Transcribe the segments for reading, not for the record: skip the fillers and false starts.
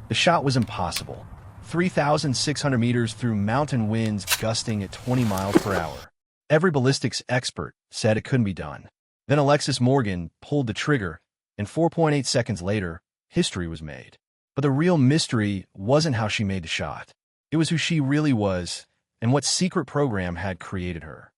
The shot was impossible. 3,600 meters through mountain winds gusting at 20 miles per hour. Every ballistics expert said it couldn't be done. Then Alexis Morgan pulled the trigger, and 4.8 seconds later, history was made. But the real mystery wasn't how she made the shot. It was who she really was and what secret program had created her.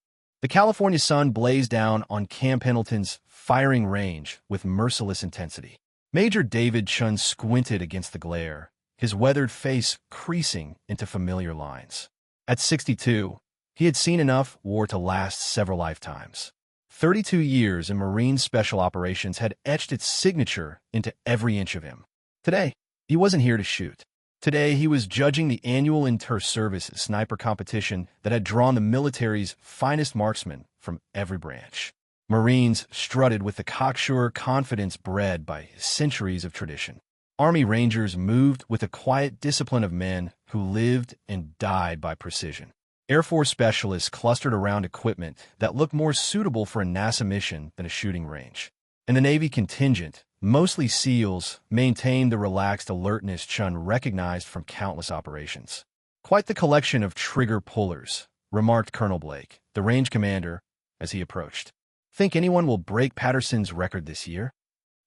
The California sun blazed down on Camp Pendleton's firing range with merciless intensity. Major David Chun squinted against the glare, his weathered face creasing into familiar lines. At 62, he had seen enough war to last several lifetimes. 32 years in Marine Special Operations had etched its signature into every inch of him. Today, he wasn't here to shoot. Today, he was judging the annual inter-service sniper competition that had drawn the military's finest marksmen from every branch. Marines strutted with the cocksure confidence bred by centuries of tradition. Army Rangers moved with the quiet discipline of men who lived and died by precision. Air Force specialists clustered around equipment that looked more suitable for a NASA mission than a shooting range. And the Navy contingent, mostly SEALs, maintained the relaxed alertness Chun recognized from countless operations. "Quite the collection of trigger pullers," remarked Colonel Blake, the range commander, as he approached. "Think anyone will break Patterson's record this year?"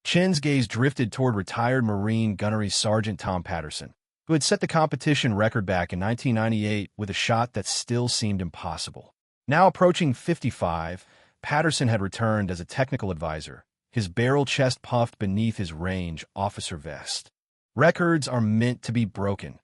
Chen's gaze drifted toward retired Marine Gunnery Sergeant Tom Patterson, who had set the competition record back in 1998 with a shot that still seemed impossible. Now approaching 55, Patterson had returned as a technical advisor, his barrel chest puffed beneath his range officer vest. "Records are meant to be broken,"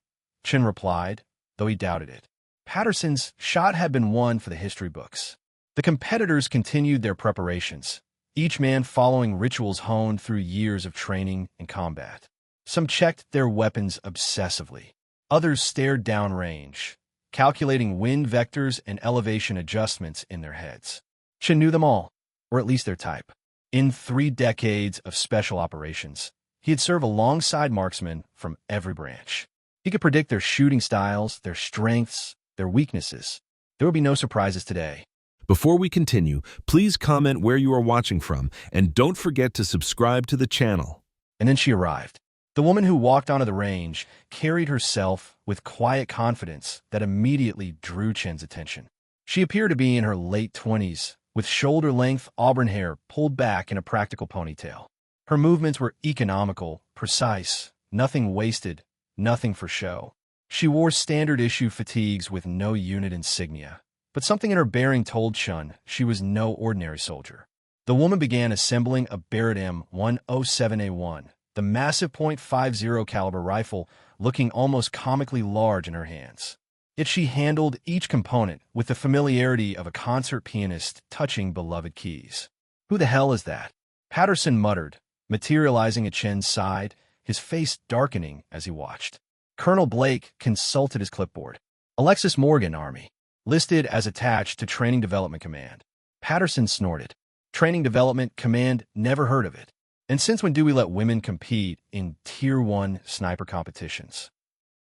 Chen replied, though he doubted it. Patterson's shot had been won for the history books. The competitors continued their preparations, each man following rituals honed through years of training and combat. Some checked their weapons obsessively. Others stared downrange, calculating wind vectors and elevation adjustments in their heads. Chen knew them all, or at least their type. In 3 decades of special operations, he had served alongside marksmen from every branch. He could predict their shooting styles, their strengths, their weaknesses. There would be no surprises today. Before we continue, please comment where you are watching from, and don't forget to subscribe to the channel. And then she arrived. The woman who walked onto the range carried herself with quiet confidence that immediately drew Chen's attention. She appeared to be in her late 20s, with shoulder-length auburn hair pulled back in a practical ponytail. Her movements were economical, precise, nothing wasted, nothing for show. She wore standard-issue fatigues with no unit insignia, but something in her bearing told Chun she was no ordinary soldier. The woman began assembling a Barrett M107A1, the massive .50 caliber rifle looking almost comically large in her hands. Yet she handled each component with the familiarity of a concert pianist touching beloved keys. "Who the hell is that?" Patterson muttered, materializing at Chen's side, his face darkening as he watched. Colonel Blake consulted his clipboard. "Alexis Morgan, Army. Listed as attached to Training Development Command." Patterson snorted. "Training Development Command, never heard of it. And since when do we let women compete in Tier 1 sniper competitions?"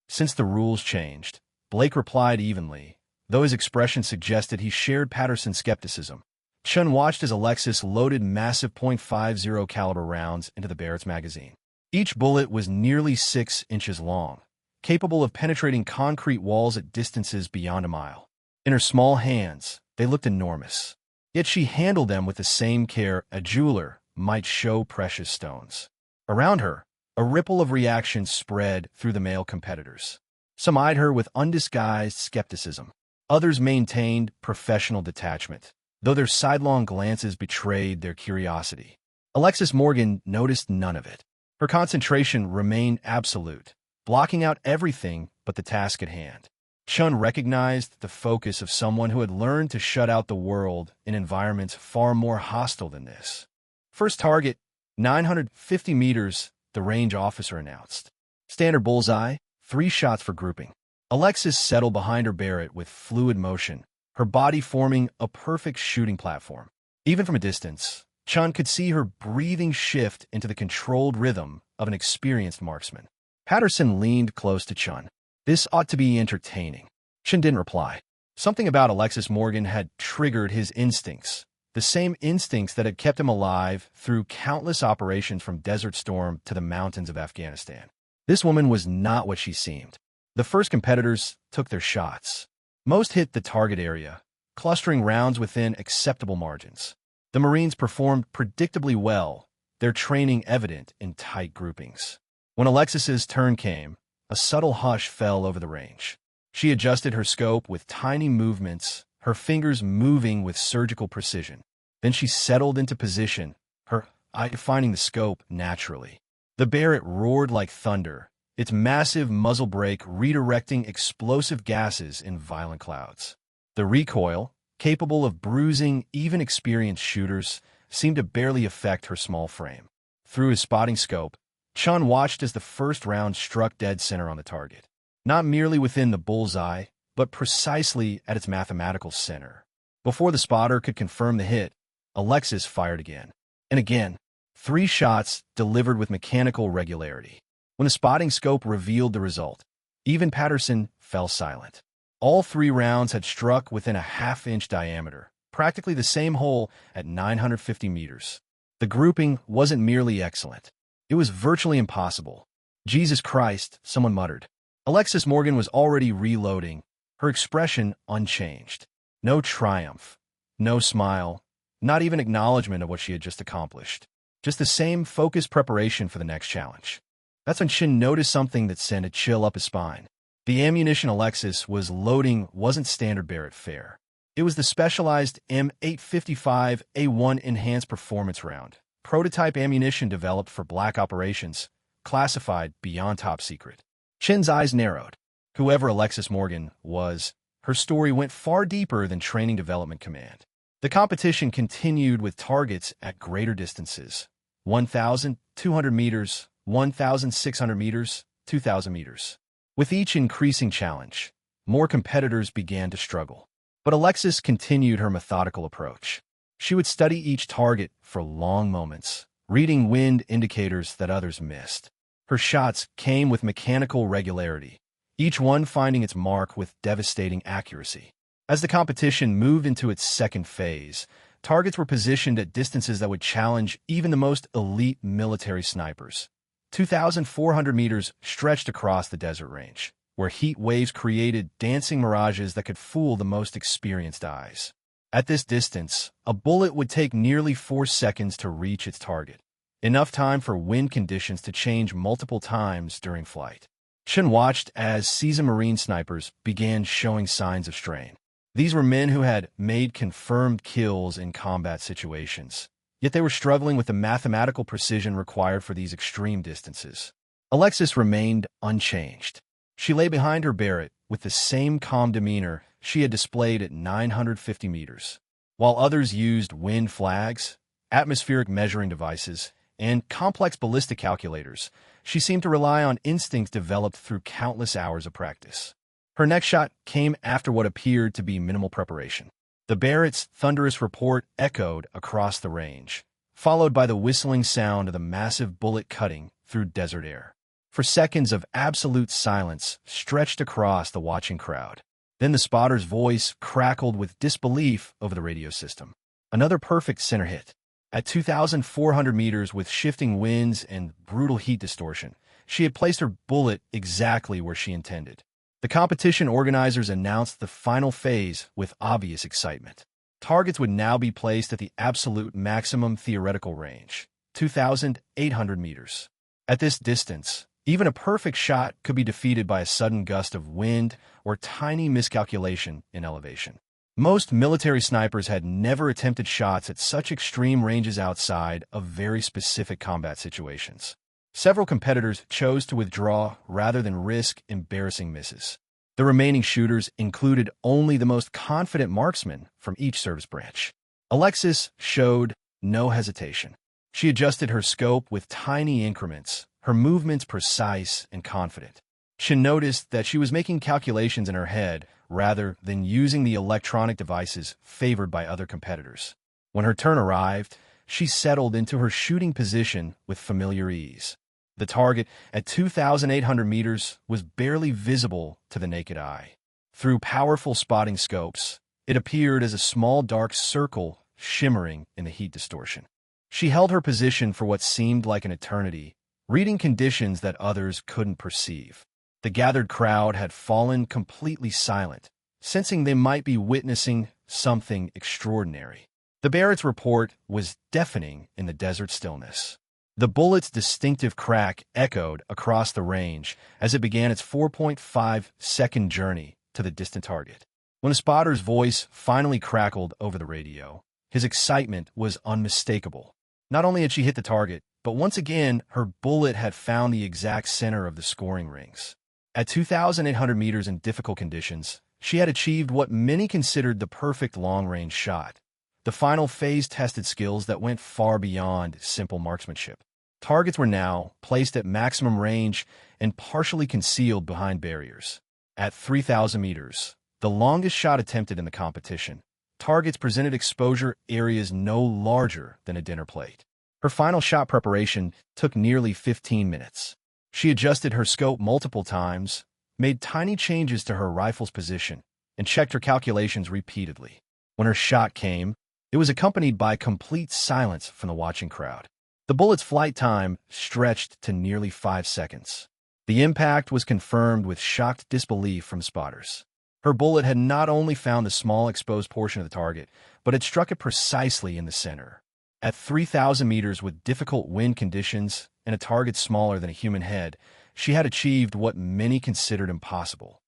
"Since the rules changed," Blake replied evenly, though his expression suggested he shared Patterson's skepticism. Chun watched as Alexis loaded massive .50 caliber rounds into the Barrett's magazine. Each bullet was nearly 6 inches long, capable of penetrating concrete walls at distances beyond a mile. In her small hands, they looked enormous. Yet she handled them with the same care a jeweler might show precious stones. Around her, a ripple of reaction spread through the male competitors. Some eyed her with undisguised skepticism. Others maintained professional detachment, though their sidelong glances betrayed their curiosity. Alexis Morgan noticed none of it. Her concentration remained absolute, blocking out everything but the task at hand. Chun recognized the focus of someone who had learned to shut out the world in environments far more hostile than this. "First target, 950 meters, the range officer announced. "Standard bullseye, 3 shots for grouping." Alexis settled behind her Barrett with fluid motion, her body forming a perfect shooting platform. Even from a distance, Chun could see her breathing shift into the controlled rhythm of an experienced marksman. Patterson leaned close to Chun. "This ought to be entertaining." Chun didn't reply. Something about Alexis Morgan had triggered his instincts, the same instincts that had kept him alive through countless operations from Desert Storm to the mountains of Afghanistan. This woman was not what she seemed. The first competitors took their shots. Most hit the target area, clustering rounds within acceptable margins. The Marines performed predictably well, their training evident in tight groupings. When Alexis's turn came, a subtle hush fell over the range. She adjusted her scope with tiny movements, her fingers moving with surgical precision. Then she settled into position, her eye defining the scope naturally. The Barrett roared like thunder, its massive muzzle brake redirecting explosive gases in violent clouds. The recoil, capable of bruising even experienced shooters, seemed to barely affect her small frame. Through his spotting scope, Chun watched as the first round struck dead center on the target. Not merely within the bullseye, but precisely at its mathematical center. Before the spotter could confirm the hit, Alexis fired again. And again, 3 shots delivered with mechanical regularity. When the spotting scope revealed the result, even Patterson fell silent. All 3 rounds had struck within a half-inch diameter, practically the same hole at 950 meters. The grouping wasn't merely excellent. It was virtually impossible. Jesus Christ, someone muttered. Alexis Morgan was already reloading, her expression unchanged. No triumph, no smile, not even acknowledgement of what she had just accomplished. Just the same focused preparation for the next challenge. That's when Shin noticed something that sent a chill up his spine. The ammunition Alexis was loading wasn't standard Barrett fare. It was the specialized M855A1 Enhanced Performance Round, prototype ammunition developed for black operations, classified beyond top secret. Shin's eyes narrowed. Whoever Alexis Morgan was, her story went far deeper than Training Development Command. The competition continued with targets at greater distances: 1,200 meters, 1,600 meters, 2,000 meters. With each increasing challenge, more competitors began to struggle. But Alexis continued her methodical approach. She would study each target for long moments, reading wind indicators that others missed. Her shots came with mechanical regularity, each one finding its mark with devastating accuracy. As the competition moved into its second phase, targets were positioned at distances that would challenge even the most elite military snipers. 2,400 meters stretched across the desert range, where heat waves created dancing mirages that could fool the most experienced eyes. At this distance, a bullet would take nearly 4 seconds to reach its target, enough time for wind conditions to change multiple times during flight. Shin watched as seasoned Marine snipers began showing signs of strain. These were men who had made confirmed kills in combat situations, yet they were struggling with the mathematical precision required for these extreme distances. Alexis remained unchanged. She lay behind her Barrett with the same calm demeanor she had displayed at 950 meters. While others used wind flags, atmospheric measuring devices, and complex ballistic calculators, she seemed to rely on instincts developed through countless hours of practice. Her next shot came after what appeared to be minimal preparation. The Barrett's thunderous report echoed across the range, followed by the whistling sound of the massive bullet cutting through desert air. For seconds of absolute silence stretched across the watching crowd. Then the spotter's voice crackled with disbelief over the radio system. Another perfect center hit. At 2,400 meters with shifting winds and brutal heat distortion, she had placed her bullet exactly where she intended. The competition organizers announced the final phase with obvious excitement. Targets would now be placed at the absolute maximum theoretical range, 2,800 meters. At this distance, even a perfect shot could be defeated by a sudden gust of wind or tiny miscalculation in elevation. Most military snipers had never attempted shots at such extreme ranges outside of very specific combat situations. Several competitors chose to withdraw rather than risk embarrassing misses. The remaining shooters included only the most confident marksmen from each service branch. Alexis showed no hesitation. She adjusted her scope with tiny increments, her movements precise and confident. She noticed that she was making calculations in her head rather than using the electronic devices favored by other competitors. When her turn arrived, she settled into her shooting position with familiar ease. The target at 2,800 meters was barely visible to the naked eye. Through powerful spotting scopes, it appeared as a small dark circle shimmering in the heat distortion. She held her position for what seemed like an eternity, reading conditions that others couldn't perceive. The gathered crowd had fallen completely silent, sensing they might be witnessing something extraordinary. The Barrett's report was deafening in the desert stillness. The bullet's distinctive crack echoed across the range as it began its 4.5-second journey to the distant target. When the spotter's voice finally crackled over the radio, his excitement was unmistakable. Not only had she hit the target, but once again, her bullet had found the exact center of the scoring rings. At 2,800 meters in difficult conditions, she had achieved what many considered the perfect long-range shot. The final phase tested skills that went far beyond simple marksmanship. Targets were now placed at maximum range and partially concealed behind barriers. At 3,000 meters, the longest shot attempted in the competition, targets presented exposure areas no larger than a dinner plate. Her final shot preparation took nearly 15 minutes. She adjusted her scope multiple times, made tiny changes to her rifle's position, and checked her calculations repeatedly. When her shot came, it was accompanied by complete silence from the watching crowd. The bullet's flight time stretched to nearly 5 seconds. The impact was confirmed with shocked disbelief from spotters. Her bullet had not only found the small exposed portion of the target, but had struck it precisely in the center. At 3,000 meters with difficult wind conditions and a target smaller than a human head, she had achieved what many considered impossible.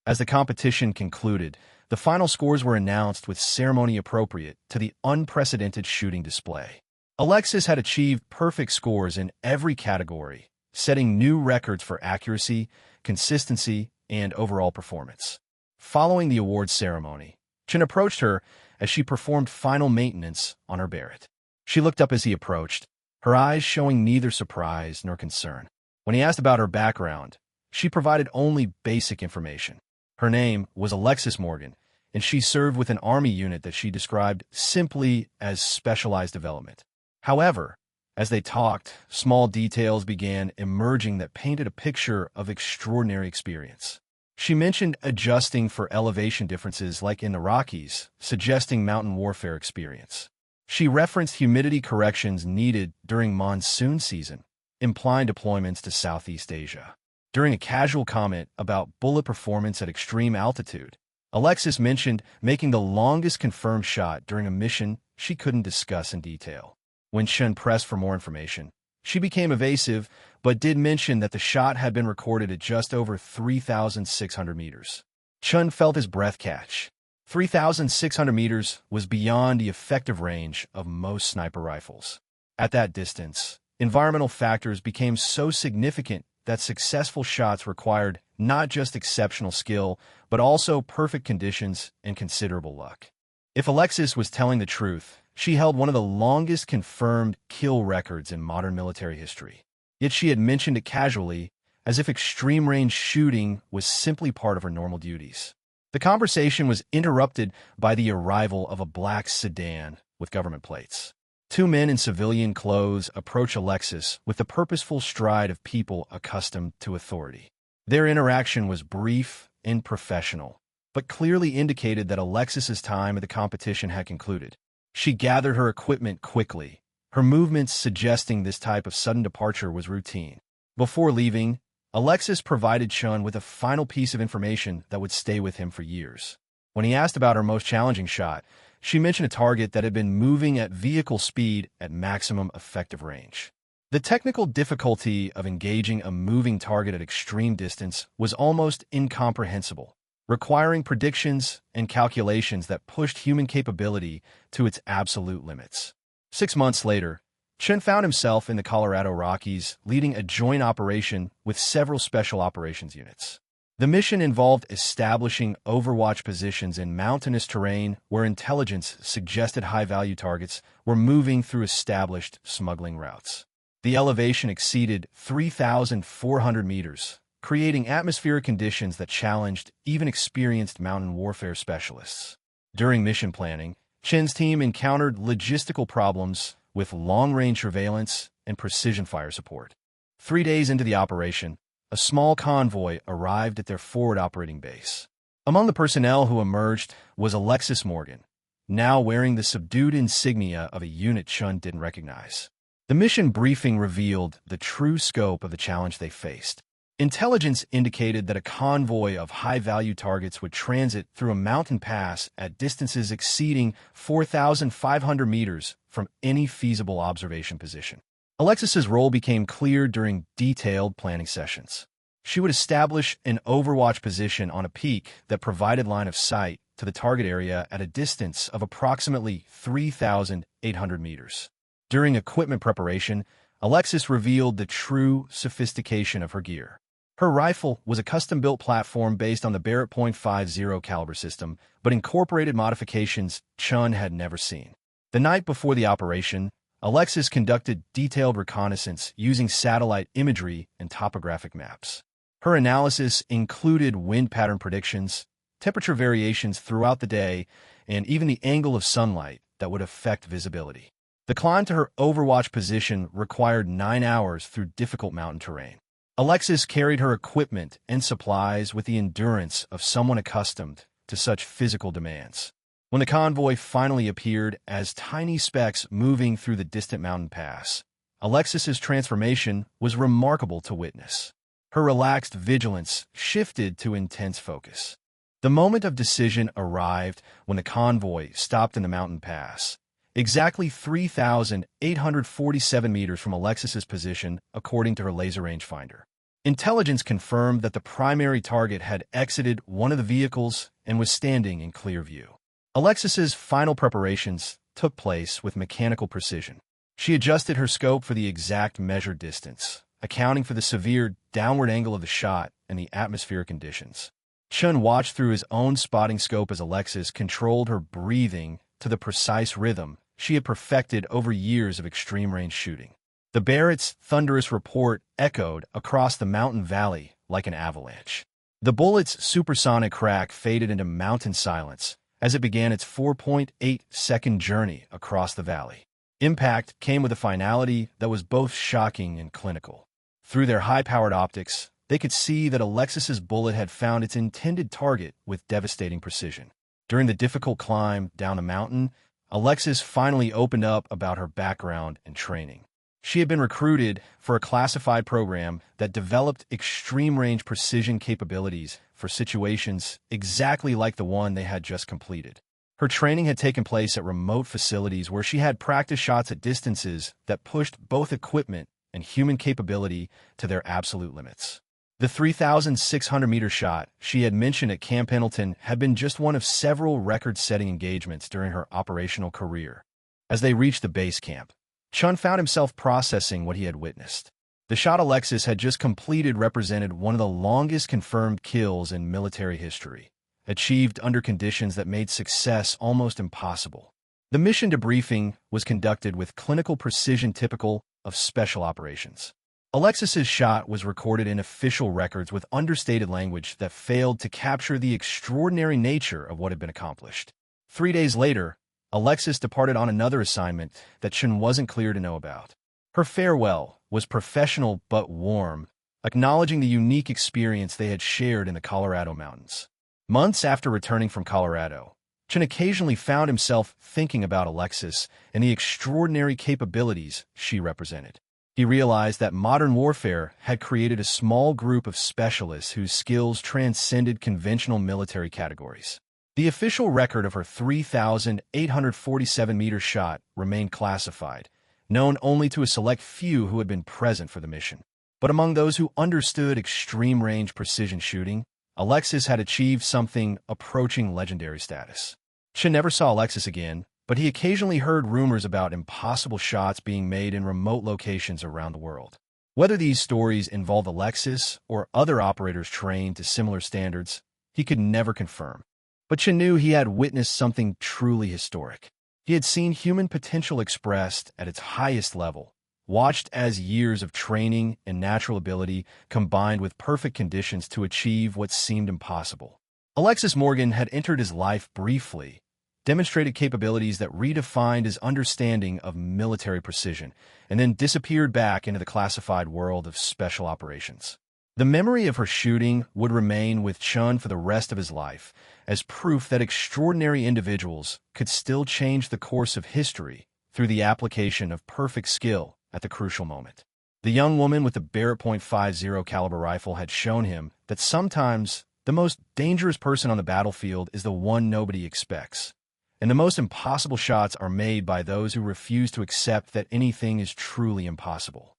As the competition concluded, the final scores were announced with ceremony appropriate to the unprecedented shooting display. Alexis had achieved perfect scores in every category, setting new records for accuracy, consistency, and overall performance. Following the awards ceremony, Chen approached her as she performed final maintenance on her Barrett. She looked up as he approached, her eyes showing neither surprise nor concern. When he asked about her background, she provided only basic information. Her name was Alexis Morgan, and she served with an army unit that she described simply as specialized development. However, as they talked, small details began emerging that painted a picture of extraordinary experience. She mentioned adjusting for elevation differences like in the Rockies, suggesting mountain warfare experience. She referenced humidity corrections needed during monsoon season, implying deployments to Southeast Asia. During a casual comment about bullet performance at extreme altitude, Alexis mentioned making the longest confirmed shot during a mission she couldn't discuss in detail. When Chen pressed for more information, she became evasive, but did mention that the shot had been recorded at just over 3,600 meters. Chen felt his breath catch. 3,600 meters was beyond the effective range of most sniper rifles. At that distance, environmental factors became so significant that successful shots required not just exceptional skill, but also perfect conditions and considerable luck. If Alexis was telling the truth, she held one of the longest confirmed kill records in modern military history. Yet she had mentioned it casually, as if extreme-range shooting was simply part of her normal duties. The conversation was interrupted by the arrival of a black sedan with government plates. Two men in civilian clothes approach Alexis with the purposeful stride of people accustomed to authority. Their interaction was brief and professional, but clearly indicated that Alexis's time at the competition had concluded. She gathered her equipment quickly, her movements suggesting this type of sudden departure was routine. Before leaving, Alexis provided Chun with a final piece of information that would stay with him for years. When he asked about her most challenging shot, she mentioned a target that had been moving at vehicle speed at maximum effective range. The technical difficulty of engaging a moving target at extreme distance was almost incomprehensible, requiring predictions and calculations that pushed human capability to its absolute limits. 6 months later, Chen found himself in the Colorado Rockies leading a joint operation with several special operations units. The mission involved establishing overwatch positions in mountainous terrain where intelligence suggested high-value targets were moving through established smuggling routes. The elevation exceeded 3,400 meters, creating atmospheric conditions that challenged even experienced mountain warfare specialists. During mission planning, Chen's team encountered logistical problems with long-range surveillance and precision fire support. 3 days into the operation, a small convoy arrived at their forward operating base. Among the personnel who emerged was Alexis Morgan, now wearing the subdued insignia of a unit Chun didn't recognize. The mission briefing revealed the true scope of the challenge they faced. Intelligence indicated that a convoy of high-value targets would transit through a mountain pass at distances exceeding 4,500 meters from any feasible observation position. Alexis's role became clear during detailed planning sessions. She would establish an overwatch position on a peak that provided line of sight to the target area at a distance of approximately 3,800 meters. During equipment preparation, Alexis revealed the true sophistication of her gear. Her rifle was a custom-built platform based on the Barrett .50 caliber system, but incorporated modifications Chun had never seen. The night before the operation, Alexis conducted detailed reconnaissance using satellite imagery and topographic maps. Her analysis included wind pattern predictions, temperature variations throughout the day, and even the angle of sunlight that would affect visibility. The climb to her overwatch position required 9 hours through difficult mountain terrain. Alexis carried her equipment and supplies with the endurance of someone accustomed to such physical demands. When the convoy finally appeared as tiny specks moving through the distant mountain pass, Alexis's transformation was remarkable to witness. Her relaxed vigilance shifted to intense focus. The moment of decision arrived when the convoy stopped in the mountain pass, exactly 3,847 meters from Alexis's position, according to her laser rangefinder. Intelligence confirmed that the primary target had exited one of the vehicles and was standing in clear view. Alexis's final preparations took place with mechanical precision. She adjusted her scope for the exact measured distance, accounting for the severe downward angle of the shot and the atmospheric conditions. Chun watched through his own spotting scope as Alexis controlled her breathing to the precise rhythm she had perfected over years of extreme-range shooting. The Barrett's thunderous report echoed across the mountain valley like an avalanche. The bullet's supersonic crack faded into mountain silence as it began its 4.8-second journey across the valley. Impact came with a finality that was both shocking and clinical. Through their high-powered optics, they could see that Alexis's bullet had found its intended target with devastating precision. During the difficult climb down the mountain, Alexis finally opened up about her background and training. She had been recruited for a classified program that developed extreme-range precision capabilities for situations exactly like the one they had just completed. Her training had taken place at remote facilities where she had practiced shots at distances that pushed both equipment and human capability to their absolute limits. The 3,600-meter shot she had mentioned at Camp Pendleton had been just one of several record-setting engagements during her operational career. As they reached the base camp, Chun found himself processing what he had witnessed. The shot Alexis had just completed represented one of the longest confirmed kills in military history, achieved under conditions that made success almost impossible. The mission debriefing was conducted with clinical precision typical of special operations. Alexis's shot was recorded in official records with understated language that failed to capture the extraordinary nature of what had been accomplished. 3 days later, Alexis departed on another assignment that Chun wasn't clear to know about. Her farewell was professional but warm, acknowledging the unique experience they had shared in the Colorado mountains. Months after returning from Colorado, Chun occasionally found himself thinking about Alexis and the extraordinary capabilities she represented. He realized that modern warfare had created a small group of specialists whose skills transcended conventional military categories. The official record of her 3,847-meter shot remained classified, known only to a select few who had been present for the mission. But among those who understood extreme-range precision shooting, Alexis had achieved something approaching legendary status. Chun never saw Alexis again, but he occasionally heard rumors about impossible shots being made in remote locations around the world. Whether these stories involved Alexis or other operators trained to similar standards, he could never confirm. But Chun knew he had witnessed something truly historic. He had seen human potential expressed at its highest level, watched as years of training and natural ability combined with perfect conditions to achieve what seemed impossible. Alexis Morgan had entered his life briefly, demonstrated capabilities that redefined his understanding of military precision, and then disappeared back into the classified world of special operations. The memory of her shooting would remain with Chun for the rest of his life, as proof that extraordinary individuals could still change the course of history through the application of perfect skill at the crucial moment. The young woman with the Barrett .50 caliber rifle had shown him that sometimes the most dangerous person on the battlefield is the one nobody expects. And the most impossible shots are made by those who refuse to accept that anything is truly impossible.